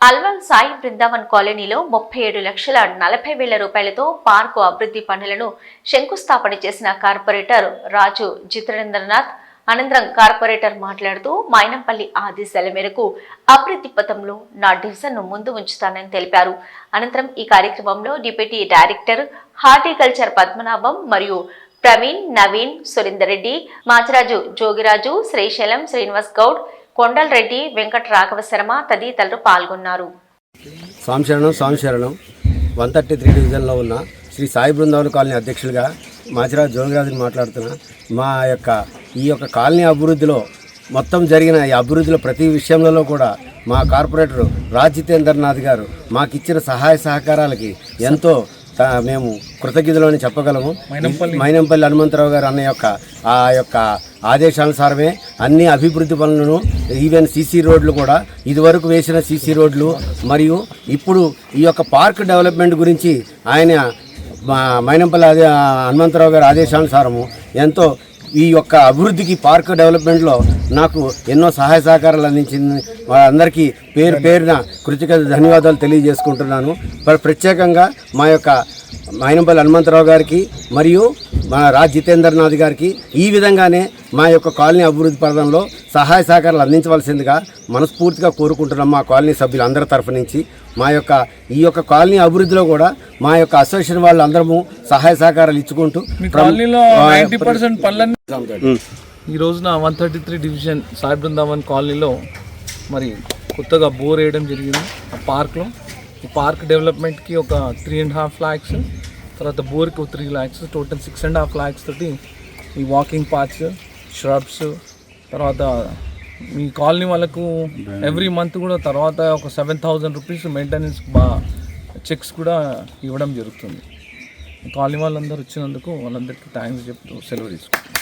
అల్వాల్ సాయి బృందావన్ కాలనీలో 37,40,000 రూపాయలతో పార్కు అభివృద్ధి పనులను శంకుస్థాపన చేసిన కార్పొరేటర్ రాజు జితేంద్రనాథ్. అనంతరం కార్పొరేటర్ మాట్లాడుతూ మైనంపల్లి ఆదేశాల మేరకు అభివృద్ధి పథంలో నా డివిజన్ను ముందు ఉంచుతానని తెలిపారు. అనంతరం ఈ కార్యక్రమంలో డిప్యూటీ డైరెక్టర్ హార్టికల్చర్ పద్మనాభం మరియు ప్రవీణ్, నవీన్, సురేందర్ రెడ్డి, మాచరాజు జోగిరాజు, శ్రీశైలం శ్రీనివాస్ గౌడ్, కొండల్ రెడ్డి, వెంకట రాఘవ శర్మ తదితరులు పాల్గొన్నారు. స్వామిశరణం 133 డివిజన్లో ఉన్న శ్రీ సాయి బృందావన్ కాలనీ అధ్యక్షులుగా మాచరాజు జోగిరాజుని మాట్లాడుతున్నా. మా ఈ యొక్క కాలనీ అభివృద్ధిలో మొత్తం జరిగిన ఈ అభివృద్ధిలో ప్రతి విషయంలో కూడా మా కార్పొరేటర్ రాజ్ జితేంద్రనాథ్ గారు మాకిచ్చిన సహాయ సహకారాలకి ఎంతో మేము కృతజ్ఞతలని చెప్పగలము. మైనంపల్లి హనుమంతరావు గారు అన్న యొక్క ఆదేశానుసారమే అన్ని అభివృద్ధి పనులను, ఈవెన్ సీసీ రోడ్లు కూడా ఇదివరకు వేసిన సీసీ రోడ్లు మరియు ఇప్పుడు ఈ యొక్క పార్క్ డెవలప్మెంట్ గురించి ఆయన మైనంపల్లి హనుమంతరావు గారి ఆదేశానుసారము ఎంతో ఈ యొక్క అభివృద్ధికి పార్క్ డెవలప్మెంట్లో నాకు ఎన్నో సహాయ సహకారాలు అందించింది. వాళ్ళందరికీ పేరు పేరున కృతజ్ఞత ధన్యవాదాలు తెలియజేసుకుంటున్నాను. ప్రత్యేకంగా మా యొక్క మైనంపల్లి హనుమంతరావు గారికి మరియు మా రాజ్ జితేంద్రనాథ్ గారికి ఈ విధంగానే మా యొక్క కాలనీ అభివృద్ధి పథంలో సహాయ సహకారాలు అందించవలసిందిగా మనస్ఫూర్తిగా కోరుకుంటున్నాం. మా కాలనీ సభ్యులందరి తరఫు నుంచి ఈ యొక్క కాలనీ అభివృద్ధిలో కూడా మా యొక్క అసోసియేషన్ వాళ్ళు అందరము సహాయ సహకారాలు ఇచ్చుకుంటూ ఈ రోజున 133 డివిజన్ సాయి బృందావన్ కాలనీలో మరి కొత్తగా బోర్ వేయడం జరిగింది. ఆ పార్క్లో ఈ పార్క్ డెవలప్మెంట్కి ఒక 3.5 lakhs, తర్వాత బోర్కి 3 lakhs, టోటల్ 6.5 lakhs తోటి ఈ వాకింగ్ పాత్స్, shrubs, తర్వాత మీ కాలనీ వాళ్ళకు ఎవ్రీ మంత్ కూడా తర్వాత ఒక 7,000 రూపీస్ మెయింటెనెన్స్ చెక్స్ కూడా ఇవ్వడం జరుగుతుంది. కాలనీ వాళ్ళందరూ వచ్చినందుకు వాళ్ళందరికీ థ్యాంక్స్ చెప్తూ సెలవు తీసుకుంటాం.